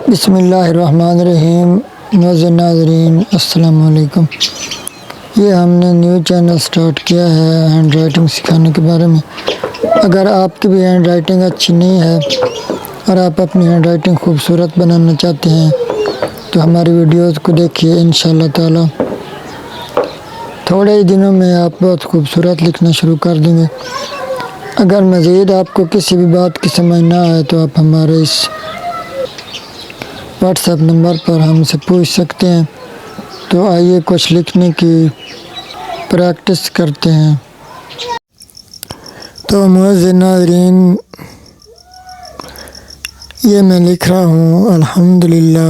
بسم اللہ الرحمن الرحیم۔ معزز ناظرین السلام علیکم۔ یہ ہم نے نیو چینل سٹارٹ کیا ہے ہینڈ رائٹنگ سکھانے کے بارے میں۔ اگر آپ کی بھی ہینڈ رائٹنگ اچھی نہیں ہے اور آپ اپنی ہینڈ رائٹنگ خوبصورت بنانا چاہتے ہیں تو ہماری ویڈیوز کو دیکھیے، انشاءاللہ تعالی تھوڑے ہی دنوں میں آپ بہت خوبصورت لکھنا شروع کر دیں گے۔ اگر مزید آپ کو کسی بھی بات کی سمجھ نہ آئے تو آپ ہمارے اس واٹس ایپ نمبر پر ہم سے پوچھ سکتے ہیں۔ تو آئیے کچھ لکھنے کی پریکٹس کرتے ہیں۔ تو معزز ناظرین، یہ میں لکھ رہا ہوں الحمدللہ۔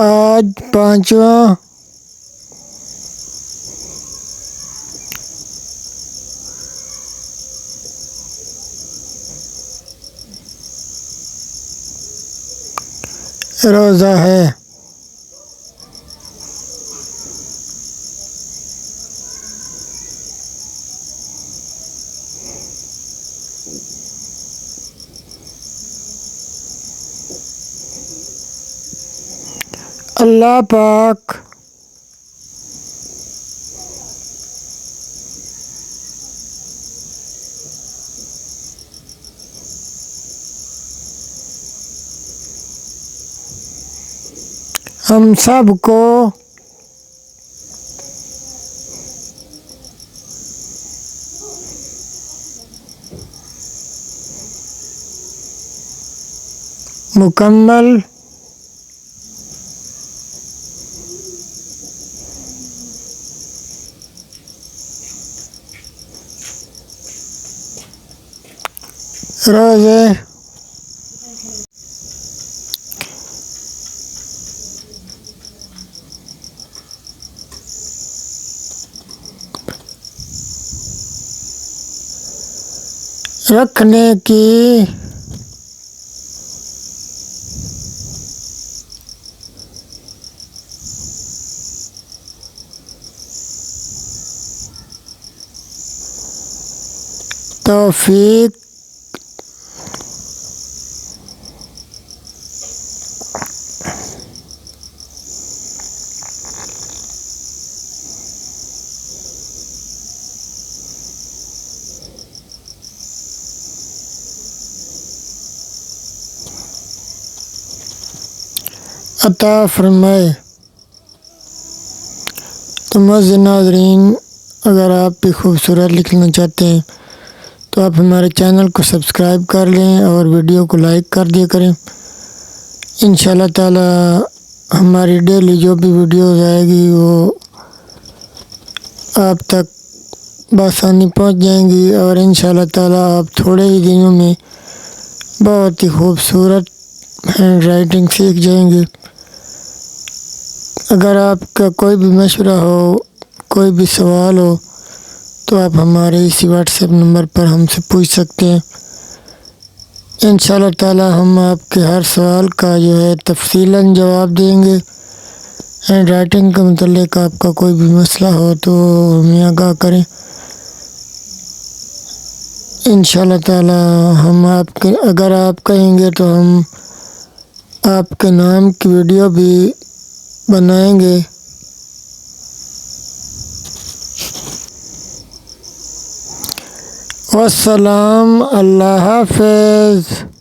آج 5واں روزہ ہے۔ اللہ پاک ہم سب کو مکمل روزے رکھنے کی توفیق عطا فرمائے۔ تو معزز ناظرین، اگر آپ بھی خوبصورت لکھنا چاہتے ہیں تو آپ ہمارے چینل کو سبسکرائب کر لیں اور ویڈیو کو لائک کر دیا کریں۔ انشاءاللہ تعالی ہماری ڈیلی جو بھی ویڈیوز آئے گی وہ آپ تک بآسانی پہنچ جائیں گی، اور انشاءاللہ تعالی آپ تھوڑے ہی دنوں میں بہت ہی خوبصورت ہینڈ رائٹنگ سیکھ جائیں گے۔ اگر آپ کا کوئی بھی مشورہ ہو، کوئی بھی سوال ہو تو آپ ہمارے اسی واٹس ایپ نمبر پر ہم سے پوچھ سکتے ہیں۔ انشاءاللہ تعالی ہم آپ کے ہر سوال کا جو ہے تفصیلاً جواب دیں گے۔ ہینڈ رائٹنگ کے متعلق آپ کا کوئی بھی مسئلہ ہو تو ہمیں آگاہ کریں۔ انشاءاللہ تعالی ہم اگر آپ کہیں گے تو ہم آپ کے نام کی ویڈیو بھی بنائیں گے۔ والسلام، اللہ حافظ۔